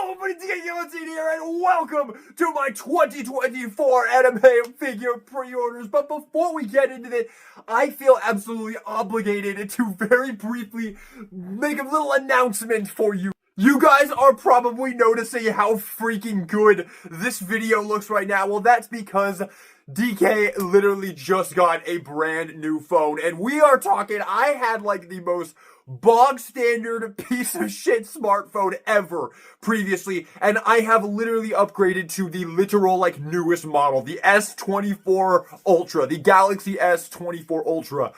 Everybody, DK here, and welcome to my 2024 anime figure pre-orders. But before we get into it, I feel absolutely obligated to very briefly make a little announcement for you. You guys are probably noticing how freaking good this video looks right now. Well, that's because DK literally just got a brand new phone, and we are talking, I had like the most bog standard piece of shit smartphone ever previously, and I have literally upgraded to the literal like newest model, the S24 Ultra, the Galaxy S24 Ultra.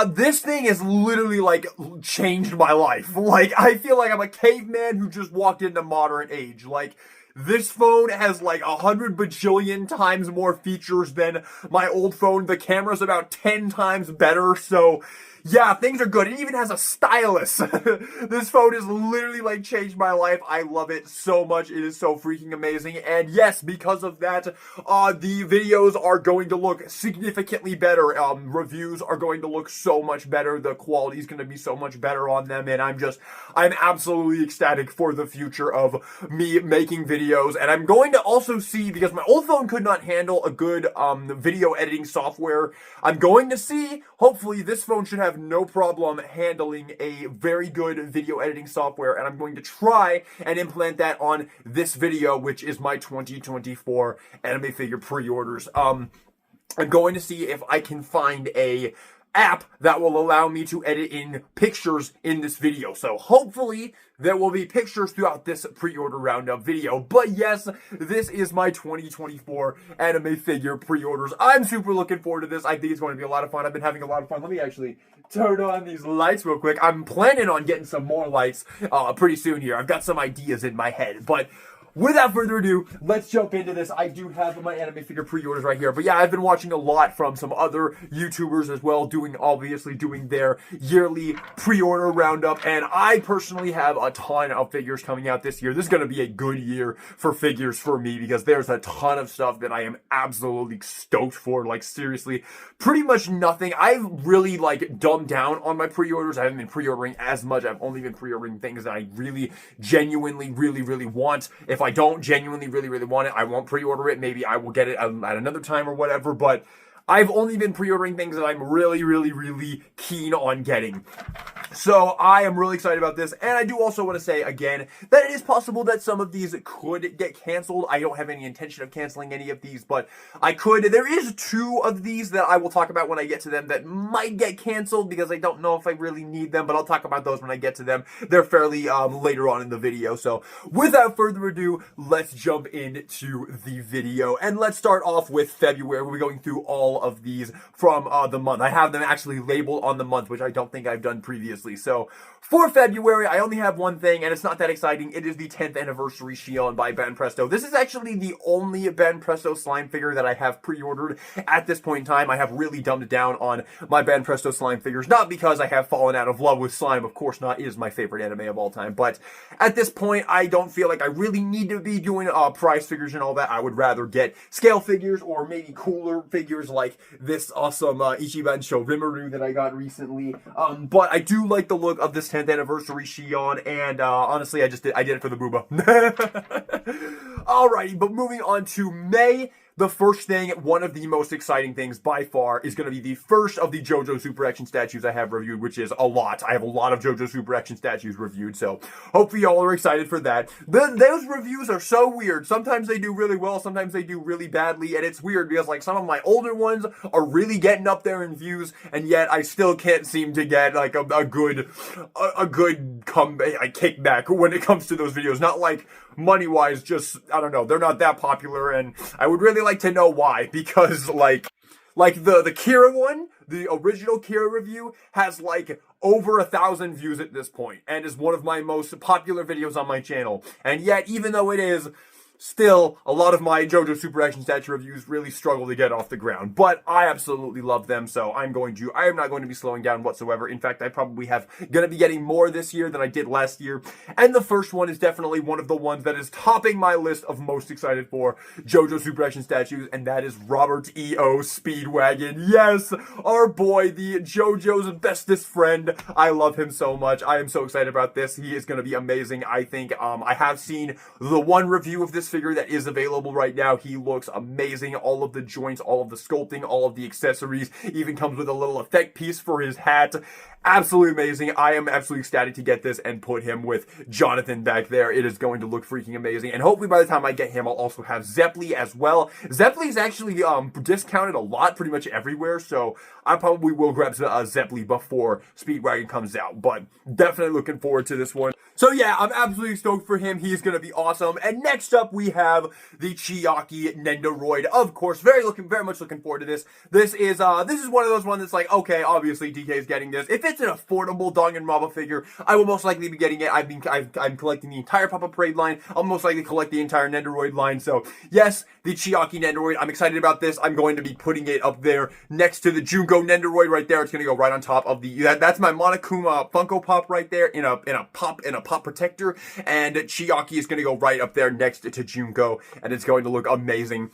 This thing has literally, like, changed my life. Like, I feel like I'm a caveman who just walked into modern age. Like, this phone has, like, 100 bajillion times more features than my old phone. The camera's about 10 times better, so yeah, things are good. It even has a stylus. This phone has literally, like, changed my life. I love it so much. It is so freaking amazing. And yes, because of that, the videos are going to look significantly better. Reviews are going to look so much better. The quality is going to be so much better on them. And I'm absolutely ecstatic for the future of me making videos. And I'm going to also see, because my old phone could not handle a good, video editing software, I'm going to see, hopefully this phone should have no problem handling a very good video editing software, and I'm going to try and implement that on this video, which is my 2024 anime figure pre-orders. I'm going to see if I can find a app that will allow me to edit in pictures in this video. So hopefully there will be pictures throughout this pre-order roundup video. But yes, this is my 2024 anime figure pre-orders. I'm super looking forward to this. I think it's going to be a lot of fun. I've been having a lot of fun. Let me actually turn on these lights real quick. I'm planning on getting some more lights pretty soon here. I've got some ideas in my head, but without further ado, let's jump into this. I do have my anime figure pre-orders right here. But yeah, I've been watching a lot from some other YouTubers as well, obviously doing their yearly pre-order roundup. And I personally have a ton of figures coming out this year. This is going to be a good year for figures for me, because there's a ton of stuff that I am absolutely stoked for. Like, seriously, pretty much nothing. I've really, like, dumbed down on my pre-orders. I haven't been pre-ordering as much. I've only been pre-ordering things that I really, genuinely, really want. If I don't genuinely really want it, I won't pre-order it. Maybe I will get it at another time or whatever, but I've only been pre-ordering things that I'm really keen on getting. So I am really excited about this, and I do also want to say again that it is possible that some of these could get canceled. I don't have any intention of canceling any of these, but I could. There is 2 of these that I will talk about when I get to them that might get canceled, because I don't know if I really need them, but I'll talk about those when I get to them. They're fairly later on in the video. So without further ado, let's jump into the video, and let's start off with February. We'll be going through all of these from the month. I have them actually labeled on the month, which I don't think I've done previously. So for February, I only have one thing, and it's not that exciting. It is the 10th anniversary Shion by Banpresto. This is actually the only Banpresto slime figure that I have pre-ordered at this point in time. I have really dumbed down on my Banpresto slime figures, not because I have fallen out of love with slime. Of course not. It is my favorite anime of all time. But at this point, I don't feel like I really need to be doing prize figures and all that. I would rather get scale figures, or maybe cooler figures like this awesome Ichiban Sho Rimuru that I got recently. But I do like the look of this 10th anniversary Shion, and honestly, I did it for the booba. Alrighty, but moving on to May. The first thing, one of the most exciting things by far, is going to be the first of the JoJo Super Action statues I have reviewed, which is a lot. I have a lot of JoJo Super Action statues reviewed, so hopefully y'all are excited for that. Those reviews are so weird. Sometimes they do really well, sometimes they do really badly, and it's weird because, like, some of my older ones are really getting up there in views, and yet I still can't seem to get, like, a good kickback when it comes to those videos. Not like money-wise, just, I don't know, they're not that popular, and I would really like to know why, because like the Kira one, the original Kira review, has like over 1,000 views at this point, and is one of my most popular videos on my channel. And yet, even though it is, Still, a lot of my JoJo Super Action statue reviews really struggle to get off the ground, but I absolutely love them, so I am not going to be slowing down whatsoever. In fact, I probably gonna be getting more this year than I did last year, and the first one is definitely one of the ones that is topping my list of most excited for JoJo Super Action statues, and that is Robert E.O. Speedwagon. Yes, our boy, the JoJo's bestest friend. I love him so much. I am so excited about this. He is gonna be amazing, I think. I have seen the one review of this figure that is available right now. He looks amazing. All of the joints, all of the sculpting, all of the accessories, even comes with a little effect piece for his hat. Absolutely amazing. I am absolutely ecstatic to get this and put him with Jonathan back there. It is going to look freaking amazing. And hopefully by the time I get him, I'll also have Zeppeli as well. Zeppeli is actually discounted a lot pretty much everywhere, so I probably will grab Zeppeli before Speedwagon comes out. But definitely looking forward to this one. So yeah, I'm absolutely stoked for him. He's going to be awesome. And next up, we have the Chiaki Nendoroid. Of course, very much looking forward to this. This is one of those ones that's like, okay, obviously DK is getting this. If it's an affordable Danganronpa figure, I will most likely be getting it. I'm collecting the entire Papa Parade line. I'll most likely collect the entire Nendoroid line. So yes, the Chiaki Nendoroid. I'm excited about this. I'm going to be putting it up there next to the Junko Nendoroid right there. It's going to go right on top of that's my Monokuma Funko Pop right there in a pop protector, and Chiaki is going to go right up there next to Junko, and it's going to look amazing.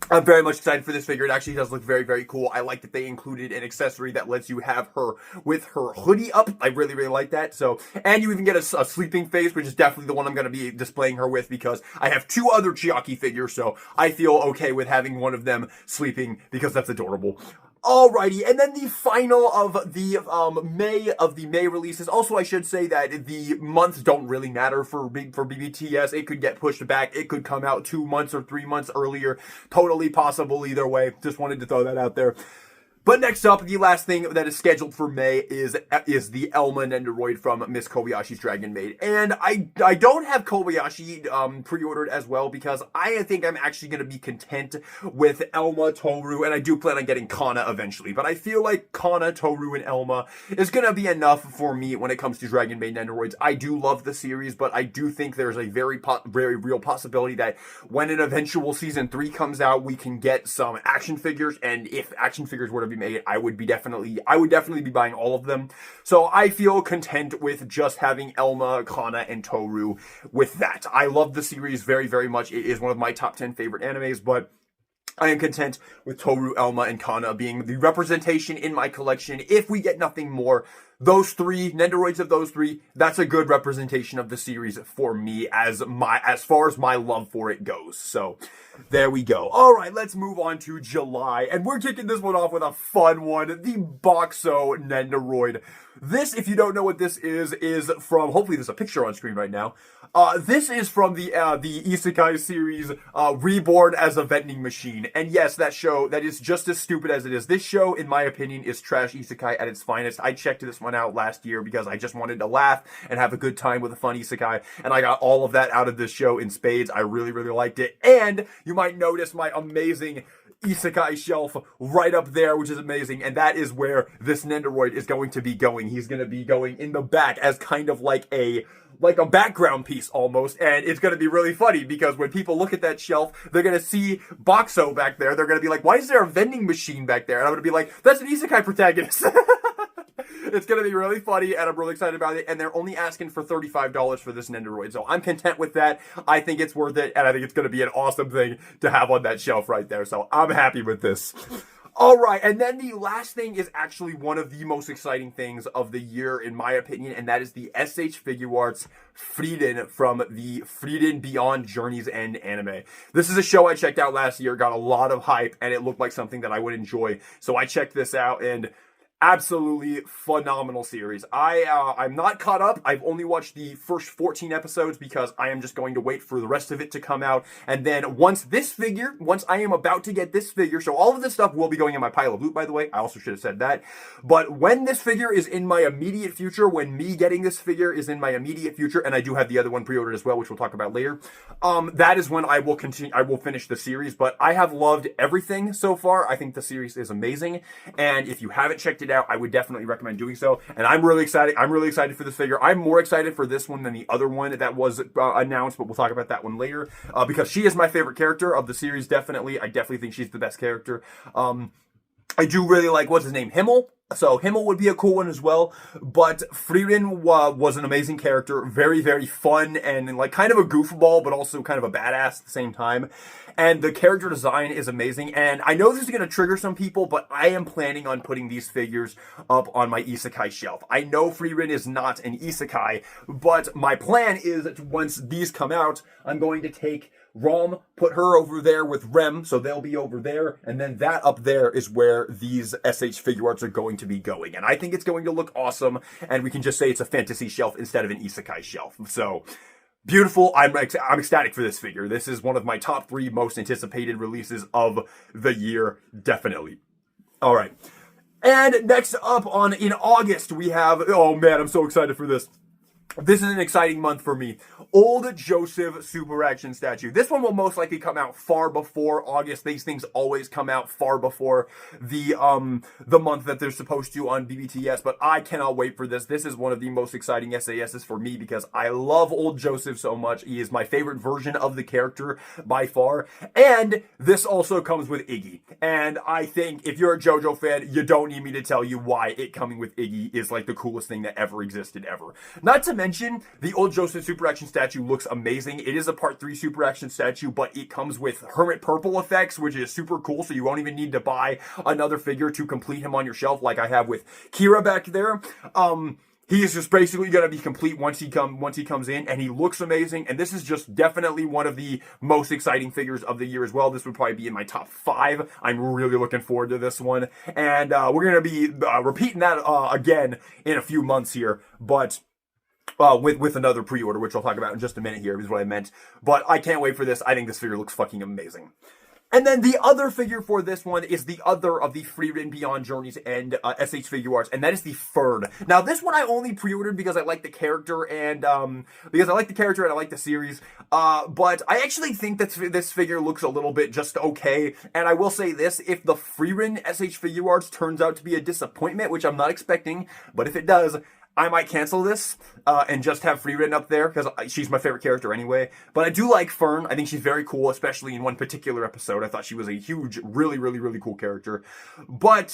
I'm very much excited for this figure. It actually does look very, very cool. I like that they included an accessory that lets you have her with her hoodie up. I really, really like that. So, and you even get a sleeping face, which is definitely the one I'm going to be displaying her with because I have two other Chiaki figures, so I feel okay with having one of them sleeping because that's adorable. Alrighty, and then the final of the May releases. Also, I should say that the months don't really matter for BBTS. It could get pushed back. It could come out 2 months or 3 months earlier. Totally possible either way. Just wanted to throw that out there. But next up, the last thing that is scheduled for May is the Elma Nendoroid from Miss Kobayashi's Dragon Maid. And I don't have Kobayashi pre-ordered as well because I think I'm actually going to be content with Elma, Toru, and I do plan on getting Kana eventually. But I feel like Kana, Toru, and Elma is going to be enough for me when it comes to Dragon Maid Nendoroids. I do love the series, but I do think there's a very real possibility that when an eventual season 3 comes out, we can get some action figures, and if action figures were to be made, I would definitely be buying all of them. So I feel content with just having Elma, Kana, and Toru with that. I love the series very, very much. It is one of my top 10 favorite animes, but I am content with Toru, Elma, and Kana being the representation in my collection. If we get nothing more, those three, Nendoroids of those three, that's a good representation of the series for me as far as my love for it goes. So, there we go. Alright, let's move on to July. And we're kicking this one off with a fun one. The Boxo Nendoroid. This, if you don't know what this is from, hopefully there's a picture on screen right now. This is from the Isekai series, Reborn as a Vending Machine. And yes, that is just as stupid as it is. This show, in my opinion, is trash Isekai at its finest. I checked this one out last year because I just wanted to laugh and have a good time with a fun Isekai. And I got all of that out of this show in spades. I really, really liked it. And you might notice my amazing Isekai shelf right up there, which is amazing, and that is where this Nendoroid is going to be going. He's going to be going in the back as kind of like a background piece almost, and it's going to be really funny because when people look at that shelf, they're going to see Boxo back there. They're going to be like, why is there a vending machine back there? And I'm going to be like, that's an Isekai protagonist. It's going to be really funny, and I'm really excited about it, and they're only asking for $35 for this Nendoroid, so I'm content with that. I think it's worth it, and I think it's going to be an awesome thing to have on that shelf right there, so I'm happy with this. Alright, and then the last thing is actually one of the most exciting things of the year, in my opinion, and that is the SH Figuarts Frieren from the Frieren Beyond Journey's End anime. This is a show I checked out last year, got a lot of hype, and it looked like something that I would enjoy, so I checked this out, and absolutely phenomenal series. I'm not caught up. I've only watched the first 14 episodes because I am just going to wait for the rest of it to come out. And then once I am about to get this figure, so all of this stuff will be going in my pile of loot, by the way. I also should have said that. But when this figure is in my immediate future, when me getting this figure is in my immediate future, and I do have the other one pre-ordered as well, which we'll talk about later, that is when I will finish the series. But I have loved everything so far. I think the series is amazing. And if you haven't checked it it out, I would definitely recommend doing so. And I'm really excited. I'm really excited for this figure. I'm more excited for this one than the other one that was announced, but we'll talk about that one later because she is my favorite character of the series. Definitely, I definitely think she's the best character. I do really like, what's his name, Himmel. So Himmel would be a cool one as well, but Frieren was an amazing character, very, very fun and like kind of a goofball, but also kind of a badass at the same time. And the character design is amazing. And I know this is going to trigger some people, but I am planning on putting these figures up on my isekai shelf. I know Frieren is not an isekai, but my plan is that once these come out, I'm going to take Rom, put her over there with Rem, so they'll be over there, and then that up there is where these SH Figuarts are going to be going. And I think it's going to look awesome, and we can just say it's a fantasy shelf instead of an isekai shelf. So, beautiful. I'm ecstatic for this figure. This is one of my top 3 most anticipated releases of the year, definitely. All right. And next up in August, we have, oh man, I'm so excited for this. This is an exciting month for me. Old Joseph Super Action statue. This one will most likely come out far before August. These things always come out far before the month that they're supposed to on BBTS, but I cannot wait for this. This is one of the most exciting SASs for me because I love Old Joseph so much. He is my favorite version of the character by far. And this also comes with Iggy. And I think if you're a JoJo fan, you don't need me to tell you why it coming with Iggy is like the coolest thing that ever existed ever. Not to mention, the Old Joseph Super Action statue looks amazing. It is a Part 3 Super Action statue, but it comes with Hermit Purple effects, which is super cool, so you won't even need to buy another figure to complete him on your shelf like I have with Kira back there. He is just basically going to be complete once he comes in, and he looks amazing. And this is just definitely one of the most exciting figures of the year as well. This would probably be in my top 5. I'm really looking forward to this one. And we're going to be repeating that again in a few months here, but with another pre-order, which I'll talk about in just a minute here, is what I meant. But I can't wait for this. I think this figure looks fucking amazing. And then the other figure for this one is the other of the Frieren Beyond Journey's End SH Figuarts, and that is the Fern. Now, this one I only pre-ordered because I like the character and I like the series. But I actually think that this figure looks a little bit just okay. And I will say this: if the Frieren SH Figuarts turns out to be a disappointment, which I'm not expecting, but if it does, I might cancel this and just have Frieren up there because she's my favorite character anyway. But I do like Fern. I think she's very cool, especially in one particular episode. I thought she was a huge, really, really, really cool character. But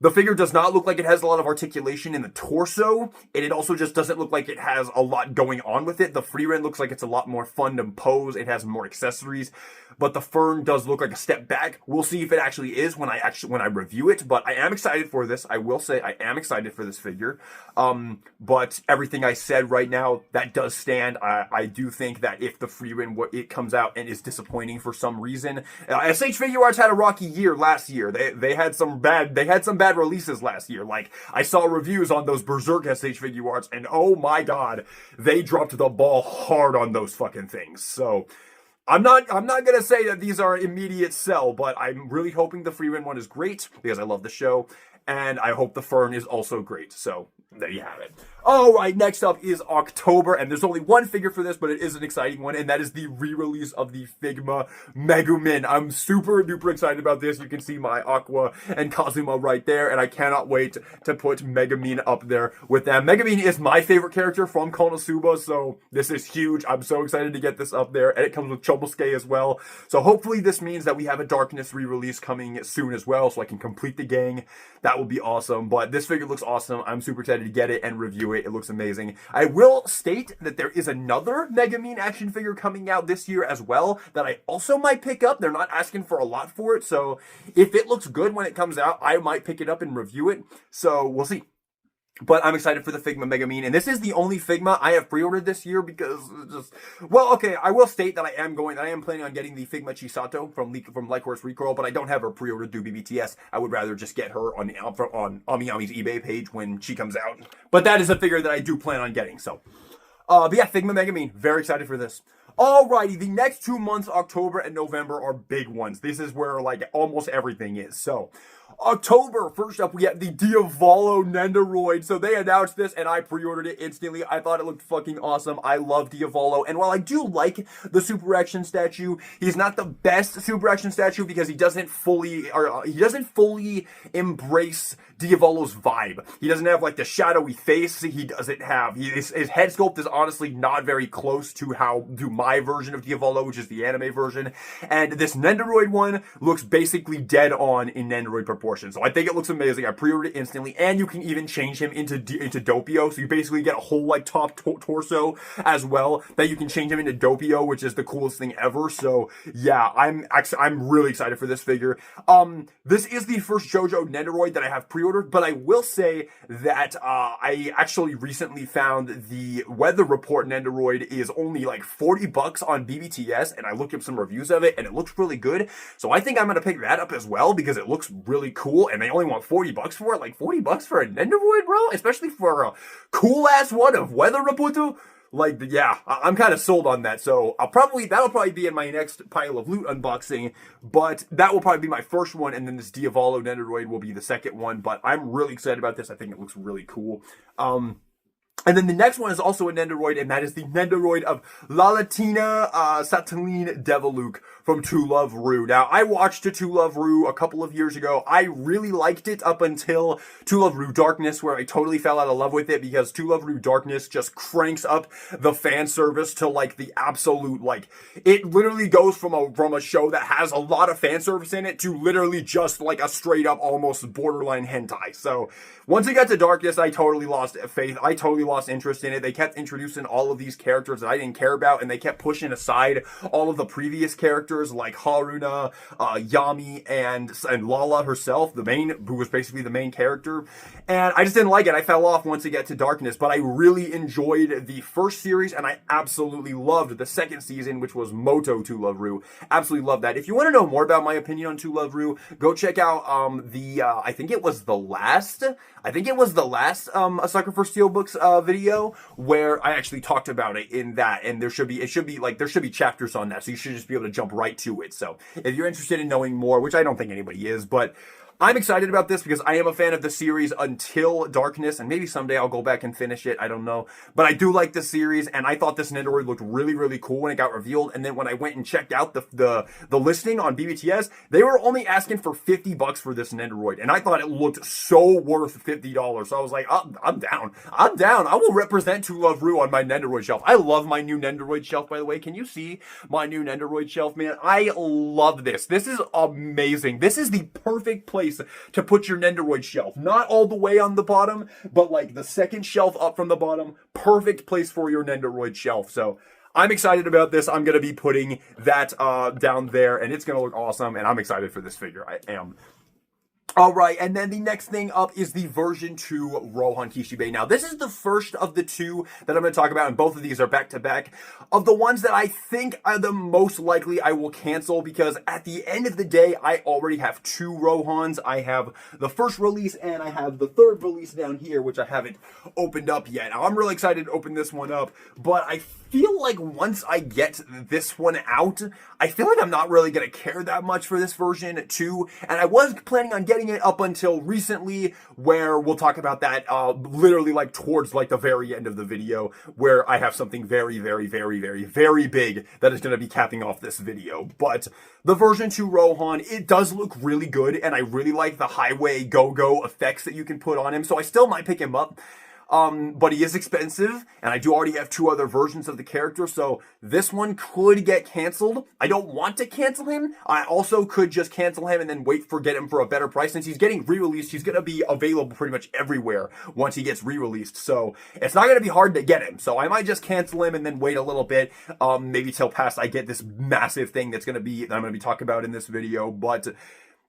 the figure does not look like it has a lot of articulation in the torso, and it also just doesn't look like it has a lot going on with it. The Frieren looks like it's a lot more fun to pose. It has more accessories, but the Fern does look like a step back. We'll see if it actually is when I review it, but I am excited for this. I will say I am excited for this figure. But everything I said right now, that does stand. I do think that if the Frieren it comes out and is disappointing for some reason, SH Figuarts had a rocky year last year. They had some bad releases last year. Like, I saw reviews on those Berserk SH Figuarts, and oh my god, they dropped the ball hard on those fucking things. So I'm not gonna say that these are immediate sell, but I'm really hoping the Frieren one is great because I love the show, and I hope the Fern is also great. So there you have it. All right, next up is October, and there's only one figure for this, but it is an exciting one, and that is the re-release of the Figma Megumin. I'm super duper excited about this. You can see my Aqua and Kazuma right there, and I cannot wait to put Megumin up there with them. Megumin is my favorite character from Konosuba, so this is huge. I'm so excited to get this up there, and it comes with Chobosuke as well. So hopefully this means that we have a Darkness re-release coming soon as well, so I can complete the gang. That will be awesome, but this figure looks awesome. I'm super excited to get it and review it. It looks amazing. I will state that there is another Megumin action figure coming out this year as well that I also might pick up. They're not asking for a lot for it, so if it looks good when it comes out, I might pick it up and review it. So we'll see. But I'm excited for the Figma Megumin, and this is the only Figma I have pre-ordered this year because I will state that I am planning on getting the Figma Chisato from Like Horse Recoil, but I don't have her pre-ordered through BBTS. I would rather just get her on AmiAmi's eBay page when she comes out. But that is a figure that I do plan on getting, so. But yeah, Figma Megumin, very excited for this. Alrighty, the next 2 months, October and November, are big ones. This is where, like, almost everything is. So, October, first up, we have the Diavolo Nendoroid. So they announced this, and I pre-ordered it instantly. I thought it looked fucking awesome. I love Diavolo, and while I do like the Super Action statue, he's not the best Super Action statue because he doesn't fully embrace Diavolo's vibe. He doesn't have like the shadowy face. He doesn't have his head sculpt is honestly not very close to my version of Diavolo, which is the anime version. And this Nendoroid one looks basically dead on in Nendoroid proportion. So I think it looks amazing. I pre-ordered it instantly, and you can even change him into Doppio. So you basically get a whole like top torso as well that you can change him into Doppio, which is the coolest thing ever. So yeah, I'm really excited for this figure. This is the first JoJo Nendoroid that I have pre-ordered, but I will say that I actually recently found the Weather Report Nendoroid is only like $40 on BBTS, and I looked up some reviews of it, and it looks really good. So I think I'm gonna pick that up as well because it looks really cool, and they only want $40 for it. Like $40 for a Nendoroid, bro, especially for a cool ass one of Weather Report. Like, yeah, I'm kind of sold on that. So that'll probably be in my next pile of loot unboxing, but that will probably be my first one. And then this Diavolo Nendoroid will be the second one, but I'm really excited about this. I think it looks really cool. And then the next one is also a Nendoroid, and that is the Nendoroid of Lalatina Sataline Deviluke from To Love Ru. Now, I watched To Love Ru a couple of years ago. I really liked it up until To Love Ru Darkness, where I totally fell out of love with it because To Love Ru Darkness just cranks up the fan service to like the absolute, like, it literally goes from a show that has a lot of fan service in it to literally just like a straight up almost borderline hentai. So once it got to Darkness, I totally lost faith. I totally lost interest in it. They kept introducing all of these characters that I didn't care about, and they kept pushing aside all of the previous characters like Haruna, Yami, and Lala herself, who was basically the main character. And I just didn't like it. I fell off once it got to Darkness, but I really enjoyed the first series, and I absolutely loved the second season, which was Moto To Love Ru. Absolutely loved that. If you want to know more about my opinion on To Love Ru, go check out I think it was the last A Sucker for Steelbooks video where I actually talked about it in that, and there should be chapters on that, so you should just be able to jump right to it. So if you're interested in knowing more, which I don't think anybody is, but I'm excited about this because I am a fan of the series until Darkness, and maybe someday I'll go back and finish it. I don't know. But I do like this series, and I thought this Nendoroid looked really, really cool when it got revealed. And then when I went and checked out the listing on BBTS, they were only asking for $50 for this Nendoroid, and I thought it looked so worth $50. So I was like, I'm down. I'm down. I will represent To Love Ru on my Nendoroid shelf. I love my new Nendoroid shelf, by the way. Can you see my new Nendoroid shelf, man? I love this. This is amazing. This is the perfect place to put your Nendoroid shelf. Not all the way on the bottom, but like the second shelf up from the bottom. Perfect place for your Nendoroid shelf. So I'm excited about this. I'm going to be putting that down there, and it's going to look awesome, and I'm excited for this figure. I am. All right, and then the next thing up is the version 2 Rohan Kishibe. Now, this is the first of the two that I'm going to talk about, and both of these are back-to-back. Of the ones that I think are the most likely I will cancel, because at the end of the day, I already have 2 Rohans. I have the first release, and I have the third release down here, which I haven't opened up yet. Now, I'm really excited to open this one up, but I feel like once I get this one out, I feel like I'm not really going to care that much for this version 2, and I was planning on getting it up until recently, where we'll talk about that literally like towards like the very end of the video, where I have something very, very, very, very, very big that is going to be capping off this video. But the version 2 Rohan, it does look really good, and I really like the highway go-go effects that you can put on him, so I still might pick him up. But he is expensive, and I do already have 2 other versions of the character, so this one could get canceled. I don't want to cancel him. I also could just cancel him and then get him for a better price. Since he's getting re-released, he's going to be available pretty much everywhere once he gets re-released, so it's not going to be hard to get him. So I might just cancel him and then wait a little bit, maybe till past I get this massive thing that I'm going to be talking about in this video, but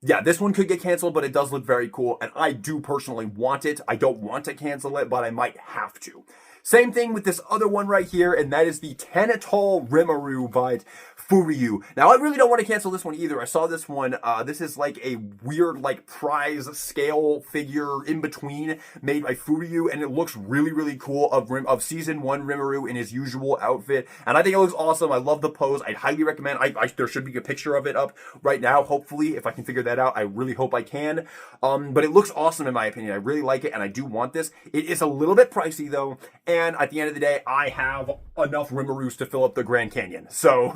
yeah, this one could get canceled, but it does look very cool, and I do personally want it. I don't want to cancel it, but I might have to. Same thing with this other one right here, and that is the Tenatol Rimuru by Furyu. Now, I really don't want to cancel this one either. I saw this one. This is like a weird, like, prize scale figure in between made by Furyu, and it looks really, really cool of Season 1 Rimuru in his usual outfit. And I think it looks awesome. I love the pose. I'd highly recommend. There should be a picture of it up right now, hopefully, if I can figure that out. I really hope I can. But it looks awesome in my opinion. I really like it, and I do want this. It is a little bit pricey, though, and at the end of the day, I have enough Rimurus to fill up the Grand Canyon. So,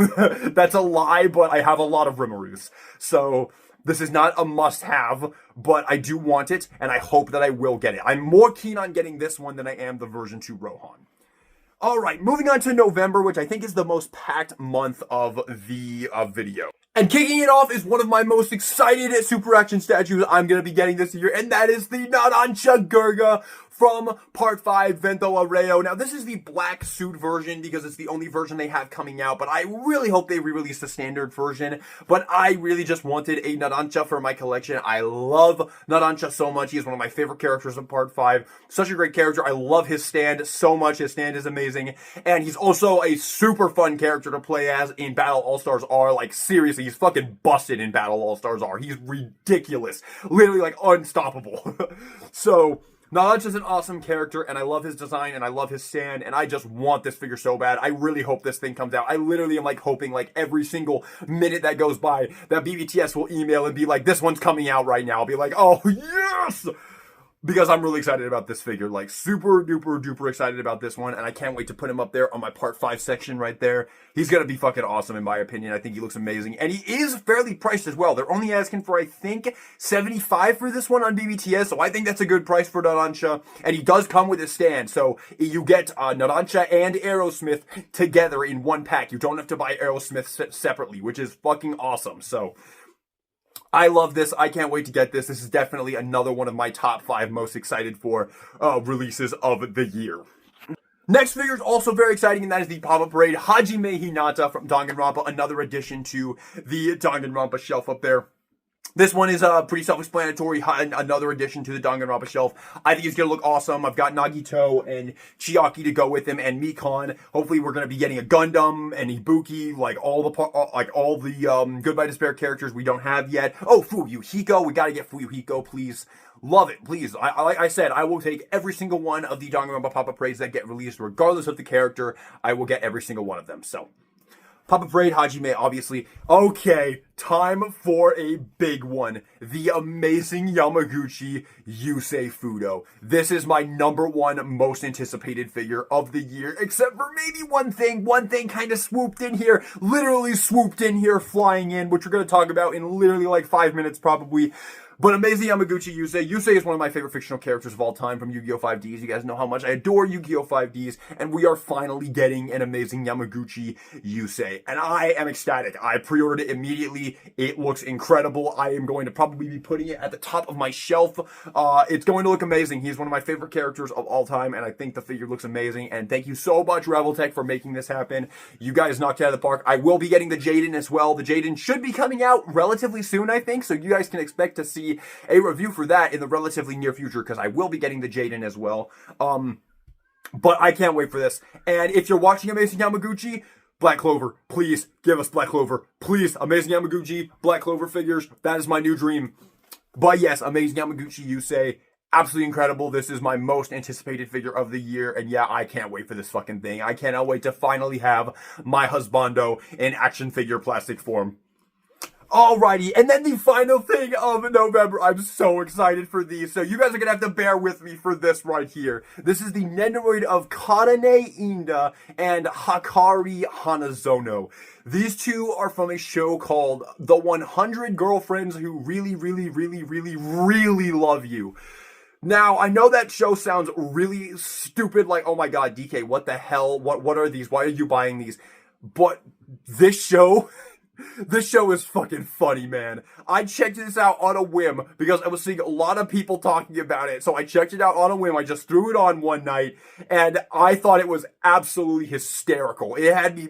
that's a lie, but I have a lot of Rimurus. So, this is not a must-have, but I do want it, and I hope that I will get it. I'm more keen on getting this one than I am the version 2 Rohan. Alright, moving on to November, which I think is the most packed month of the video. And kicking it off is one of my most excited super action statues I'm going to be getting this year, and that is the Narancia Gurga from Part 5 Vento Arreo. Now, this is the black suit version because it's the only version they have coming out, but I really hope they re-release the standard version. But I really just wanted a Narancia for my collection. I love Narancia so much. He's one of my favorite characters in Part 5. Such a great character. I love his stand so much. His stand is amazing. And he's also a super fun character to play as in Battle All-Stars R. Like, seriously, he's fucking busted in Battle All-Stars R. He's ridiculous. Literally, like, unstoppable. So, Narancia's an awesome character, and I love his design, and I love his stand, and I just want this figure so bad. I really hope this thing comes out. I literally am, like, hoping, like, every single minute that goes by that BBTS will email and be like, this one's coming out right now. I'll be like, oh, yes! Because I'm really excited about this figure, like super duper duper excited about this one, and I can't wait to put him up there on my Part 5 section right there. He's gonna be fucking awesome in my opinion. I think he looks amazing, and he is fairly priced as well. They're only asking for, I think, $75 for this one on BBTS, so I think that's a good price for Narancia, and he does come with a stand, so you get Narancia and Aerosmith together in one pack. You don't have to buy Aerosmith separately, which is fucking awesome, so I love this. I can't wait to get this. This is definitely another one of my top 5 most excited for releases of the year. Next figure is also very exciting, and that is the Pop-Up Parade Hajime Hinata from Danganronpa, another addition to the Danganronpa shelf up there. This one is pretty self-explanatory, another addition to the Danganronpa shelf. I think he's going to look awesome. I've got Nagito and Chiaki to go with him, and Mikan. Hopefully we're going to be getting a Gundam and Ibuki, like all the Goodbye Despair characters we don't have yet. Oh, Fuyuhiko, we got to get Fuyuhiko, please. Love it, please. Like I said, I will take every single one of the Danganronpa Pop-Up Parades that get released, regardless of the character. I will get every single one of them, so Pop-Up Parade, Hajime, obviously. Okay, time for a big one. The amazing Yamaguchi Yusei Fudo. This is my #1 most anticipated figure of the year, except for maybe one thing. One thing kind of swooped in here, literally swooped in here, flying in, which we're going to talk about in literally like 5 minutes probably. But amazing Yamaguchi Yusei. Yusei is one of my favorite fictional characters of all time from Yu-Gi-Oh! 5Ds. You guys know how much I adore Yu-Gi-Oh! 5Ds. And we are finally getting an amazing Yamaguchi Yusei. And I am ecstatic. I pre-ordered it immediately. It looks incredible. I am going to probably be putting it at the top of my shelf. It's going to look amazing. He's one of my favorite characters of all time. And I think the figure looks amazing. And thank you so much, Reveltech, for making this happen. You guys knocked it out of the park. I will be getting the Jaden as well. The Jaden should be coming out relatively soon, I think. So you guys can expect to see a review for that in the relatively near future, because I will be getting the Jaden as well. But I can't wait for this. And if you're watching Amazing Yamaguchi, Black Clover, please give us Black Clover. Please, Amazing Yamaguchi, Black Clover figures. That is my new dream. But yes, Amazing Yamaguchi Yusei, absolutely incredible. This is my most anticipated figure of the year. And yeah, I can't wait for this fucking thing. I cannot wait to finally have my husbando in action figure plastic form. Alrighty, and then the final thing of November. I'm so excited for these, so you guys are gonna have to bear with me for this right here. This is the Nendoroid of Karane Inda and Hakari Hanazono. These two are from a show called The 100 Girlfriends Who Really, Really, Really, Really, Really Love You. Now, I know that show sounds really stupid, like, oh my god, DK, what the hell? What are these? Why are you buying these? But this show is fucking funny, man. I checked this out on a whim because I was seeing a lot of people talking about it. So I checked it out on a whim. I just threw it on one night and I thought it was absolutely hysterical. It had me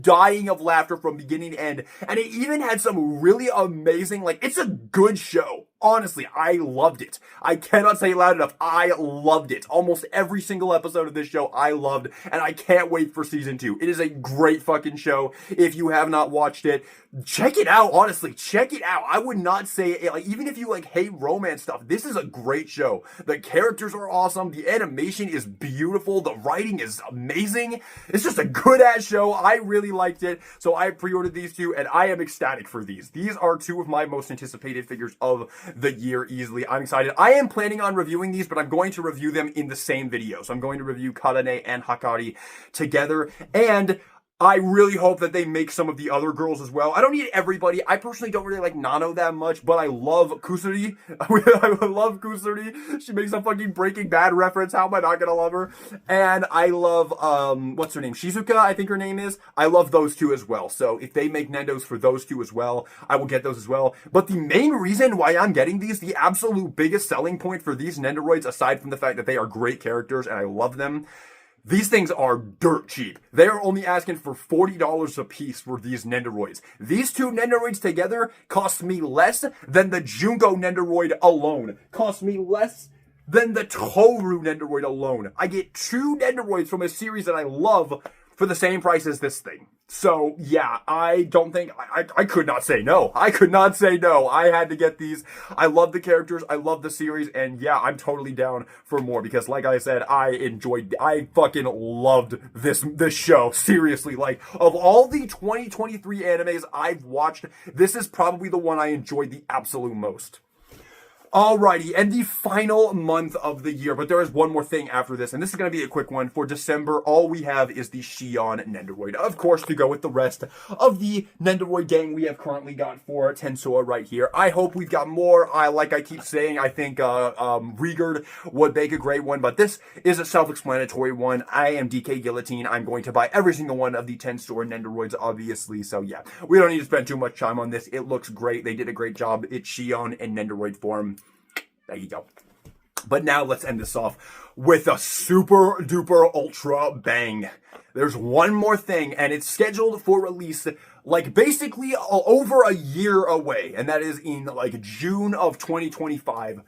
dying of laughter from beginning to end. And it even had some really amazing, like, it's a good show. honestly, I loved it. I cannot say it loud enough. I loved it. Almost every single episode of this show I loved, and I can't wait for season 2. It is a great fucking show. If you have not watched it, check it out. Honestly, check it out. I would not say it, like, even if you like hate romance stuff, this is a great show. The characters are awesome. The animation is beautiful. The writing is amazing. It's just a good ass show. I really liked it. So I pre-ordered these two, and I am ecstatic for these. These are two of my most anticipated figures of the year easily. I'm excited. I am planning on reviewing these, but I'm going to review them in the same video. So I'm going to review Karane and Hakari together, and I really hope that they make some of the other girls as well. I don't need everybody. I personally don't really like Nano that much, but I love Kusuri. I love Kusuri. She makes a fucking Breaking Bad reference. How am I not gonna love her? And I love, what's her name? Shizuka, I think her name is. I love those two as well. So if they make Nendos for those two as well, I will get those as well. But the main reason why I'm getting these, the absolute biggest selling point for these Nendoroids, aside from the fact that they are great characters and I love them, these things are dirt cheap. They are only asking for $40 a piece for these Nendoroids. These two Nendoroids together cost me less than the Junko Nendoroid alone. Cost me less than the Toru Nendoroid alone. I get two Nendoroids from a series that I love for the same price as this thing. So, yeah, I don't think, I could not say no. I could not say no. I had to get these. I love the characters. I love the series. And yeah, I'm totally down for more because like I said, I fucking loved this show. Seriously, like, of all the 2023 animes I've watched, this is probably the one I enjoyed the absolute most. Alrighty, and the final month of the year, but there is one more thing after this, and this is going to be a quick one. For December, all we have is the Shion Nendoroid. Of course, to go with the rest of the Nendoroid gang we have currently got for Tensua right here. I hope we've got more. Like I keep saying, I think Rigard would make a great one, but this is a self-explanatory one. I am DK Guillotine. I'm going to buy every single one of the Tensua Nendoroids, obviously, so yeah. We don't need to spend too much time on this. It looks great. They did a great job. It's Shion in Nendoroid form. There you go. But now let's end this off with a super duper ultra bang. There's one more thing, and it's scheduled for release like basically over a year away, and that is in like June of 2025.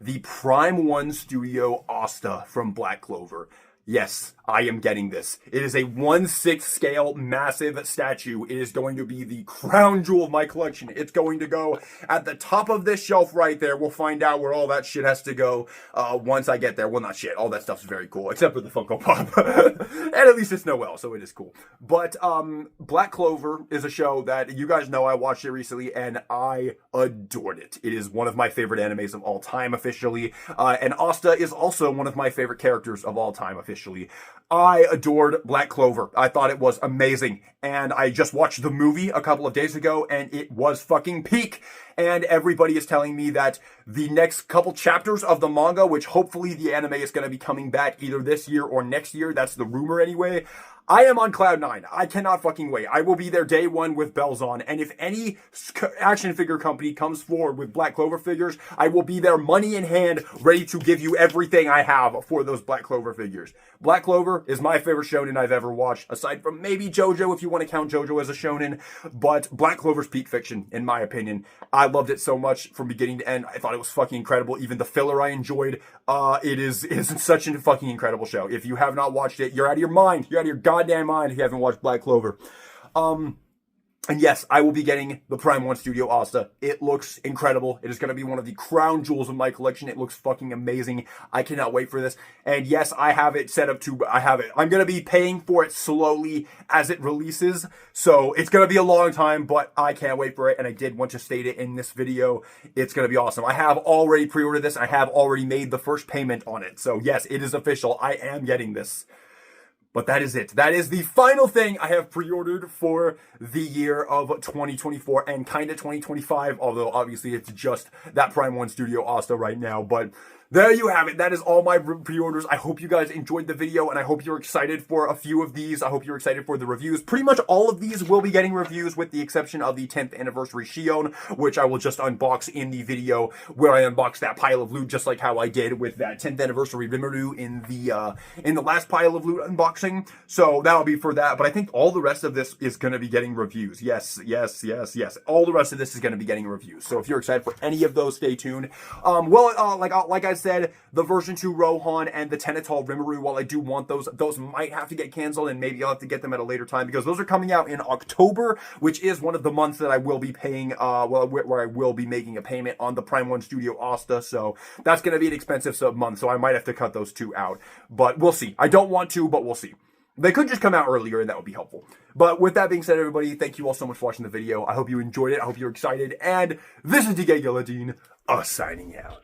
The Prime 1 Studio Asta from Black Clover. Yes, I am getting this. It is a 1/6 scale massive statue. It is going to be the crown jewel of my collection. It's going to go at the top of this shelf right there. We'll find out where all that shit has to go once I get there. Well, not shit. All that stuff's very cool, except for the Funko Pop. And at least it's Noelle, so it is cool. But Black Clover is a show that you guys know I watched it recently, and I adored it. It is one of my favorite animes of all time, officially. And Asta is also one of my favorite characters of all time, officially. I adored Black Clover. I thought it was amazing. And I just watched the movie a couple of days ago, and it was fucking peak. And everybody is telling me that the next couple chapters of the manga, which hopefully the anime is going to be coming back either this year or next year, that's the rumor anyway, I am on cloud 9. I cannot fucking wait. I will be there day one with bells on. And if any action figure company comes forward with Black Clover figures, I will be there money in hand, ready to give you everything I have for those Black Clover figures. Black Clover is my favorite shonen I've ever watched, aside from maybe JoJo if you want to count JoJo as a shonen. But Black Clover's peak fiction, in my opinion. I loved it so much from beginning to end. I thought it was fucking incredible. Even the filler I enjoyed. It is such a fucking incredible show. If you have not watched it, you're out of your mind. You're out of your goddamn mind if you haven't watched Black Clover. And yes, I will be getting the Prime 1 Studio Asta. It looks incredible. It is going to be one of the crown jewels of my collection. It looks fucking amazing. I cannot wait for this. And yes, I have it set up to, I'm going to be paying for it slowly as it releases. So it's going to be a long time, but I can't wait for it. And I did want to state it in this video. It's going to be awesome. I have already pre-ordered this. I have already made the first payment on it. So yes, it is official. I am getting this. But that is it. That is the final thing I have pre-ordered for the year of 2024 and kind of 2025, although obviously it's just that Prime 1 Studio Asta right now. But there you have it. That is all my pre-orders. I hope you guys enjoyed the video, and I hope you're excited for a few of these. I hope you're excited for the reviews. Pretty much all of these will be getting reviews, with the exception of the 10th anniversary Shion, which I will just unbox in the video where I unbox that pile of loot, just like how I did with that 10th anniversary Rimuru in the last pile of loot unboxing. So that'll be for that. But I think all the rest of this is going to be getting reviews. Yes. All the rest of this is going to be getting reviews. So if you're excited for any of those, stay tuned. Like I said, the version 2 Rohan and the Tenetal Rimuru, while I do want those might have to get canceled, and maybe I'll have to get them at a later time, because those are coming out in October, which is one of the months that I will be paying, where I will be making a payment on the Prime 1 Studio Asta. So that's going to be an expensive month, so I might have to cut those two out. But we'll see. I don't want to, but we'll see. They could just come out earlier, and that would be helpful. But with that being said, everybody, thank you all so much for watching the video. I hope you enjoyed it. I hope you're excited. And this is DK Guillotine, signing out.